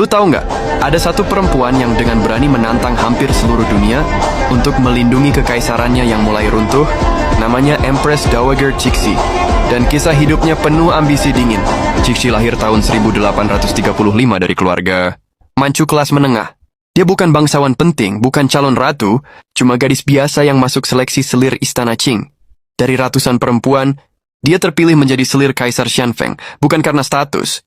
Lu tahu nggak? Ada satu perempuan yang dengan berani menantang hampir seluruh dunia untuk melindungi kekaisarannya yang mulai runtuh. Namanya Empress Dowager Cixi. Dan kisah hidupnya penuh ambisi dingin. Cixi lahir tahun 1835 dari keluarga Manchu kelas menengah. Dia bukan bangsawan penting, bukan calon ratu, cuma gadis biasa yang masuk seleksi selir Istana Qing. Dari ratusan perempuan, dia terpilih menjadi selir Kaisar Xianfeng, bukan karena status,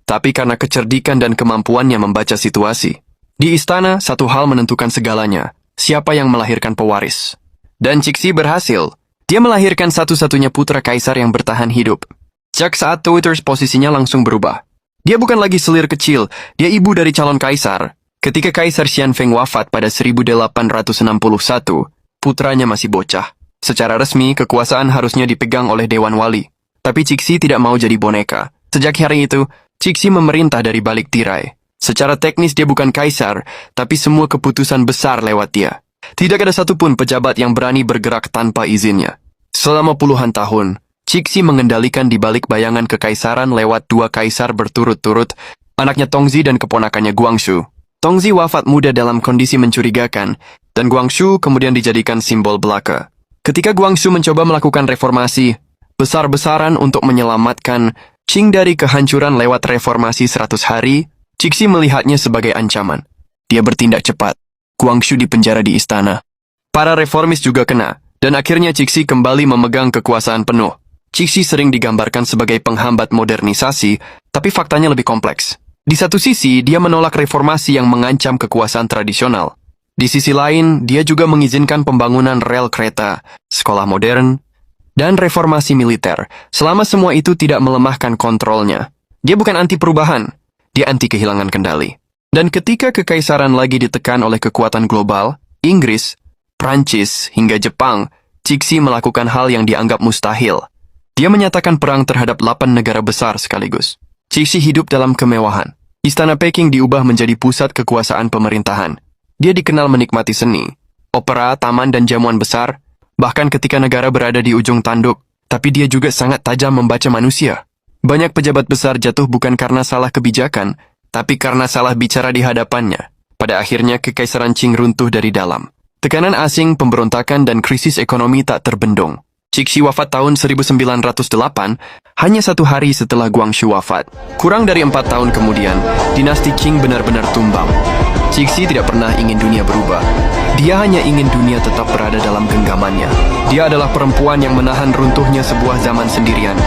tapi karena kecerdikan dan kemampuannya membaca situasi. Di istana, satu hal menentukan segalanya, siapa yang melahirkan pewaris. Dan Cixi berhasil. Dia melahirkan satu-satunya putra kaisar yang bertahan hidup. Sejak saat itu posisinya langsung berubah. Dia bukan lagi selir kecil, dia ibu dari calon kaisar. Ketika Kaisar Xianfeng wafat pada 1861, putranya masih bocah. Secara resmi, kekuasaan harusnya dipegang oleh Dewan Wali. Tapi Cixi tidak mau jadi boneka. Sejak hari itu, Cixi memerintah dari balik tirai. Secara teknis dia bukan kaisar, tapi semua keputusan besar lewat dia. Tidak ada satupun pejabat yang berani bergerak tanpa izinnya. Selama puluhan tahun, Cixi mengendalikan di balik bayangan kekaisaran lewat dua kaisar berturut-turut, anaknya Tongzi dan keponakannya Guangxu. Tongzi wafat muda dalam kondisi mencurigakan, dan Guangxu kemudian dijadikan simbol belaka. Ketika Guangxu mencoba melakukan reformasi besar-besaran untuk menyelamatkan Qing dari kehancuran lewat reformasi 100 hari, Cixi melihatnya sebagai ancaman. Dia bertindak cepat. Guangxu dipenjara di istana. Para reformis juga kena, dan akhirnya Cixi kembali memegang kekuasaan penuh. Cixi sering digambarkan sebagai penghambat modernisasi, tapi faktanya lebih kompleks. Di satu sisi, dia menolak reformasi yang mengancam kekuasaan tradisional. Di sisi lain, dia juga mengizinkan pembangunan rel kereta, sekolah modern, dan reformasi militer, selama semua itu tidak melemahkan kontrolnya. Dia bukan anti perubahan, dia anti kehilangan kendali. Dan ketika kekaisaran lagi ditekan oleh kekuatan global, Inggris, Prancis, hingga Jepang, Cixi melakukan hal yang dianggap mustahil. Dia menyatakan perang terhadap 8 negara besar sekaligus. Cixi hidup dalam kemewahan. Istana Peking diubah menjadi pusat kekuasaan pemerintahan. Dia dikenal menikmati seni, opera, taman, dan jamuan besar, bahkan ketika negara berada di ujung tanduk, tapi dia juga sangat tajam membaca manusia. Banyak pejabat besar jatuh bukan karena salah kebijakan, tapi karena salah bicara di hadapannya. Pada akhirnya, kekaisaran Qing runtuh dari dalam. Tekanan asing, pemberontakan, dan krisis ekonomi tak terbendung. Cixi wafat tahun 1908, hanya 1 hari setelah Guangxu wafat. Kurang dari 4 tahun kemudian, dinasti Qing benar-benar tumbang. Cixi tidak pernah ingin dunia berubah. Dia hanya ingin dunia tetap berada dalam genggamannya. Dia adalah perempuan yang menahan runtuhnya sebuah zaman sendirian.